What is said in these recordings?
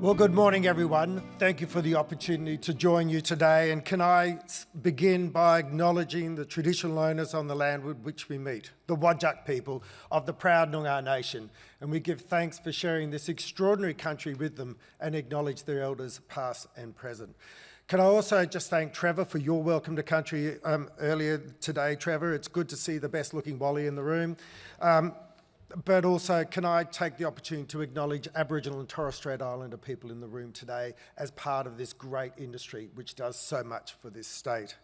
Well, good morning, everyone. Thank you for the opportunity to join you today. And can I begin by acknowledging the traditional owners on the land with which we meet, the Whadjuk people of the proud Noongar Nation. And we give thanks for sharing this extraordinary country with them and acknowledge their elders past and present. Can I also just thank Trevor for your welcome to country earlier today, Trevor. It's good to see the best looking Wally in the room. But also, can I take the opportunity to acknowledge Aboriginal and Torres Strait Islander people in the room today as part of this great industry which does so much for this state.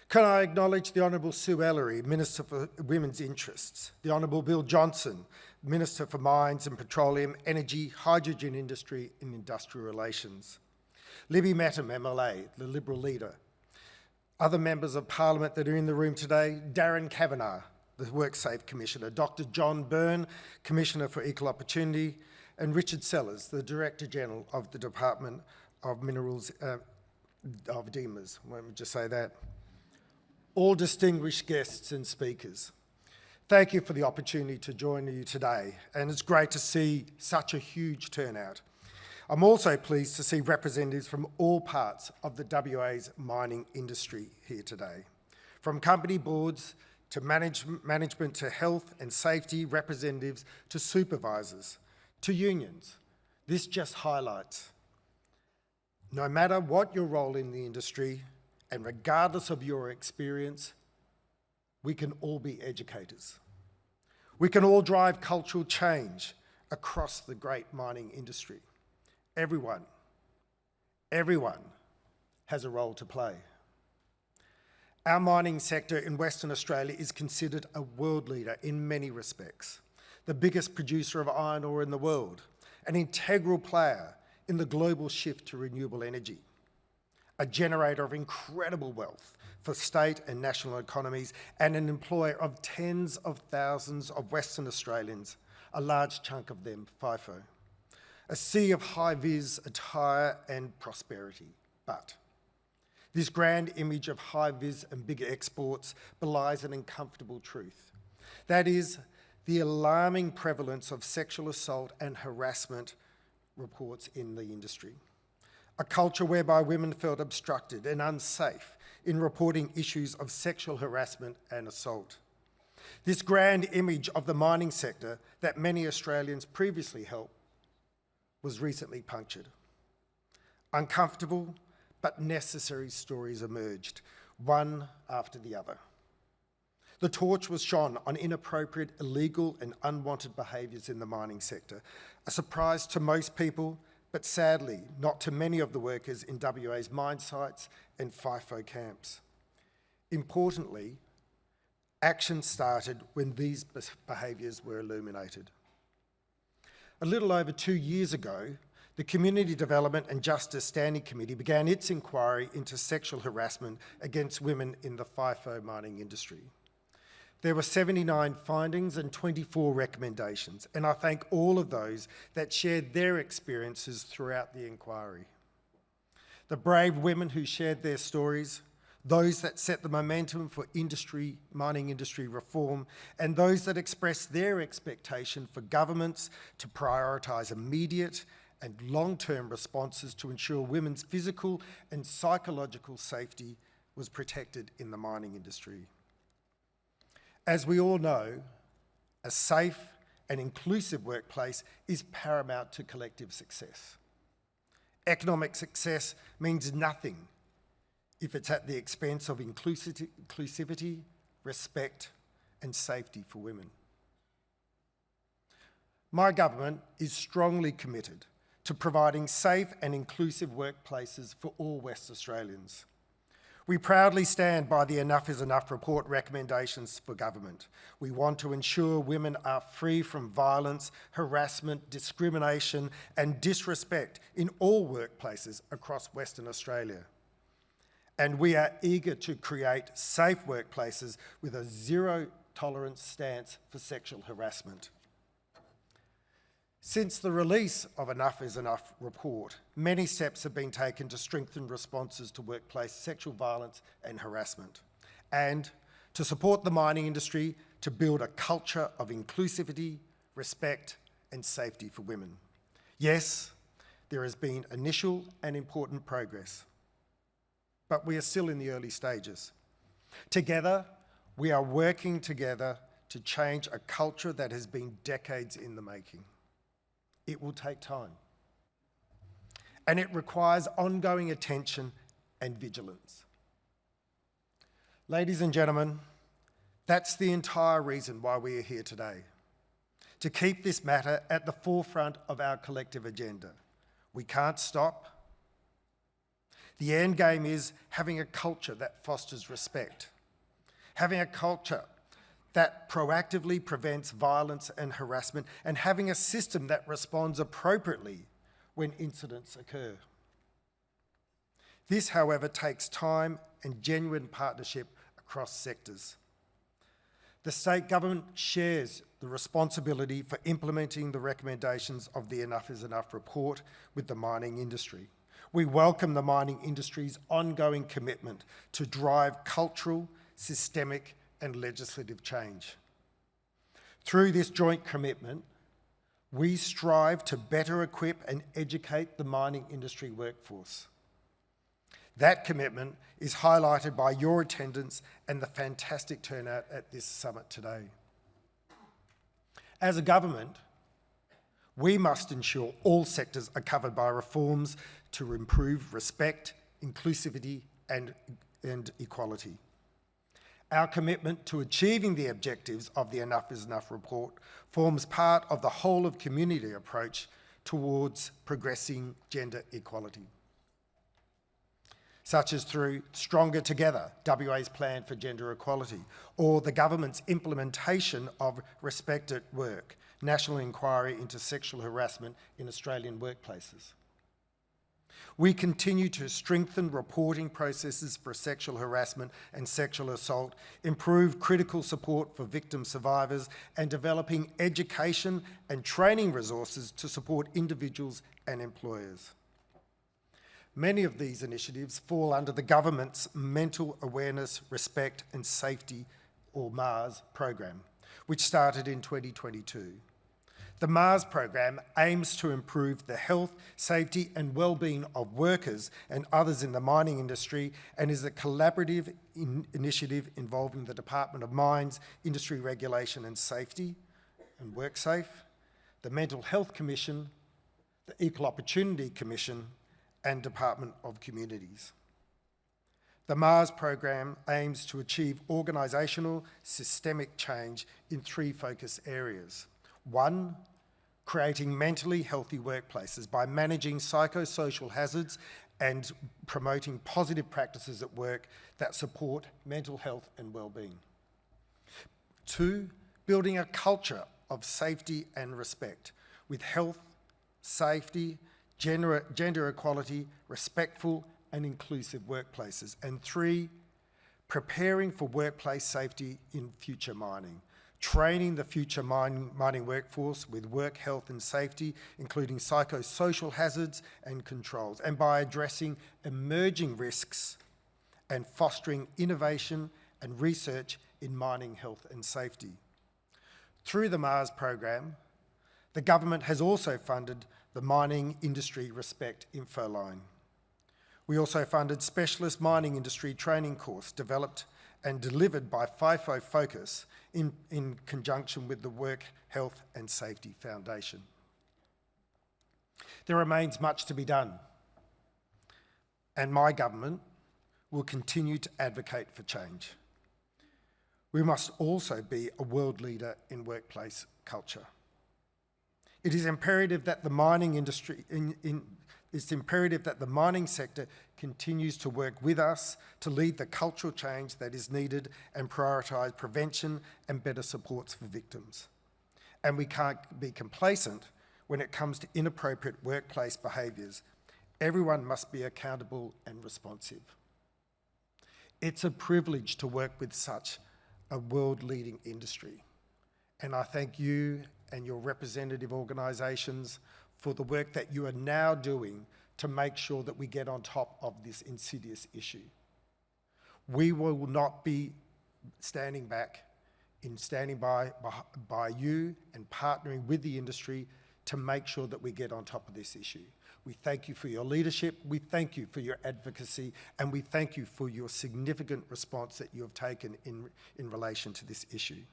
Can I acknowledge the Honourable Sue Ellery, Minister for Women's Interests, the Honourable Bill Johnson, Minister for Mines and Petroleum, Energy, Hydrogen Industry and Industrial Relations, Libby Mettam, MLA, the Liberal leader, other members of Parliament that are in the room today, Darren Kavanagh, the WorkSafe Commissioner, Dr. John Byrne, Commissioner for Equal Opportunity, and Richard Sellers, the Director General of the Department of Minerals of DEMAs. Let me just say that. All distinguished guests and speakers, thank you for the opportunity to join you today, and it's great to see such a huge turnout. I'm also pleased to see representatives from all parts of the WA's mining industry here today, from company boards to management, to health and safety representatives, to supervisors, to unions. This just highlights, no matter what your role in the industry, and regardless of your experience, we can all be educators. We can all drive cultural change across the great mining industry. Everyone has a role to play. Our mining sector in Western Australia is considered a world leader in many respects, the biggest producer of iron ore in the world, an integral player in the global shift to renewable energy, a generator of incredible wealth for state and national economies, and an employer of tens of thousands of Western Australians, a large chunk of them FIFO. A sea of high-vis attire and prosperity, but this grand image of high-vis and big exports belies an uncomfortable truth. That is, the alarming prevalence of sexual assault and harassment reports in the industry. A culture whereby women felt obstructed and unsafe in reporting issues of sexual harassment and assault. This grand image of the mining sector that many Australians previously held was recently punctured. Uncomfortable but necessary stories emerged, one after the other. The torch was shone on inappropriate, illegal and unwanted behaviours in the mining sector, a surprise to most people, but sadly not to many of the workers in WA's mine sites and FIFO camps. Importantly, action started when these behaviours were illuminated. A little over 2 years ago, the Community Development and Justice Standing Committee began its inquiry into sexual harassment against women in the FIFO mining industry. There were 79 findings and 24 recommendations, and I thank all of those that shared their experiences throughout the inquiry. The brave women who shared their stories, those that set the momentum for mining industry reform, and those that expressed their expectation for governments to prioritise immediate and long-term responses to ensure women's physical and psychological safety was protected in the mining industry. As we all know, a safe and inclusive workplace is paramount to collective success. Economic success means nothing if it's at the expense of inclusivity, respect, and safety for women. My government is strongly committed to providing safe and inclusive workplaces for all West Australians. We proudly stand by the Enough is Enough report recommendations for government. We want to ensure women are free from violence, harassment, discrimination and disrespect in all workplaces across Western Australia. And we are eager to create safe workplaces with a zero tolerance stance for sexual harassment. Since the release of Enough is Enough report, many steps have been taken to strengthen responses to workplace sexual violence and harassment, and to support the mining industry to build a culture of inclusivity, respect and safety for women. Yes, there has been initial and important progress, but we are still in the early stages. Together, we are working together to change a culture that has been decades in the making. It will take time, and it requires ongoing attention and vigilance. Ladies and gentlemen, that's the entire reason why we are here today, to keep this matter at the forefront of our collective agenda. We can't stop. The end game is having a culture that fosters respect, having a culture that proactively prevents violence and harassment, and having a system that responds appropriately when incidents occur. This, however, takes time and genuine partnership across sectors. The state government shares the responsibility for implementing the recommendations of the Enough is Enough report with the mining industry. We welcome the mining industry's ongoing commitment to drive cultural, systemic, and legislative change. Through this joint commitment, we strive to better equip and educate the mining industry workforce. That commitment is highlighted by your attendance and the fantastic turnout at this summit today. As a government, we must ensure all sectors are covered by reforms to improve respect, inclusivity, and equality. Our commitment to achieving the objectives of the Enough is Enough report forms part of the whole of community approach towards progressing gender equality, such as through Stronger Together, WA's plan for gender equality, or the government's implementation of Respect at Work, National Inquiry into Sexual Harassment in Australian Workplaces. We continue to strengthen reporting processes for sexual harassment and sexual assault, improve critical support for victim survivors, and developing education and training resources to support individuals and employers. Many of these initiatives fall under the government's Mental Awareness, Respect and Safety, or MARS program, which started in 2022. The MARS program aims to improve the health, safety and well-being of workers and others in the mining industry, and is a collaborative initiative involving the Department of Mines, Industry Regulation and Safety and WorkSafe, the Mental Health Commission, the Equal Opportunity Commission and Department of Communities. The MARS program aims to achieve organisational systemic change in three focus areas. One, creating mentally healthy workplaces by managing psychosocial hazards and promoting positive practices at work that support mental health and well-being. Two, building a culture of safety and respect with health, safety, gender equality, respectful and inclusive workplaces. And three, preparing for workplace safety in future mining, training the future mining workforce with work health and safety, including psychosocial hazards and controls, and by addressing emerging risks and fostering innovation and research in mining health and safety. Through the MARS program, the government has also funded the Mining Industry Respect Infoline. We also funded specialist mining industry training course developed and delivered by FIFO Focus in conjunction with the Work Health and Safety Foundation. There remains much to be done, and my government will continue to advocate for change. We must also be a world leader in workplace culture. It is imperative that the mining industry, it's imperative that the mining sector continues to work with us to lead the cultural change that is needed and prioritise prevention and better supports for victims. And we can't be complacent when it comes to inappropriate workplace behaviours. Everyone must be accountable and responsive. It's a privilege to work with such a world-leading industry. And I thank you and your representative organisations for the work that you are now doing to make sure that we get on top of this insidious issue. We will not be standing back in standing by you and partnering with the industry to make sure that we get on top of this issue. We thank you for your leadership, we thank you for your advocacy, and we thank you for your significant response that you have taken in relation to this issue.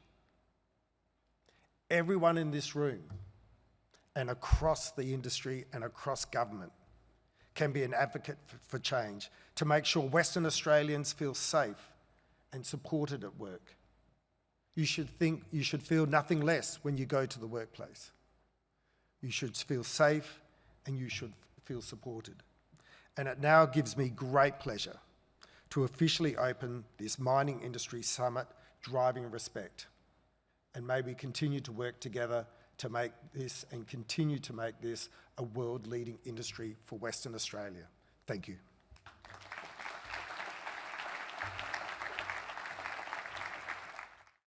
Everyone in this room and across the industry and across government can be an advocate for change to make sure Western Australians feel safe and supported at work. You should feel nothing less when you go to the workplace. You should feel safe and you should feel supported. And it now gives me great pleasure to officially open this Mining Industry Summit, Driving Respect. And may we continue to work together to make this and continue to make this a world-leading industry for Western Australia. Thank you.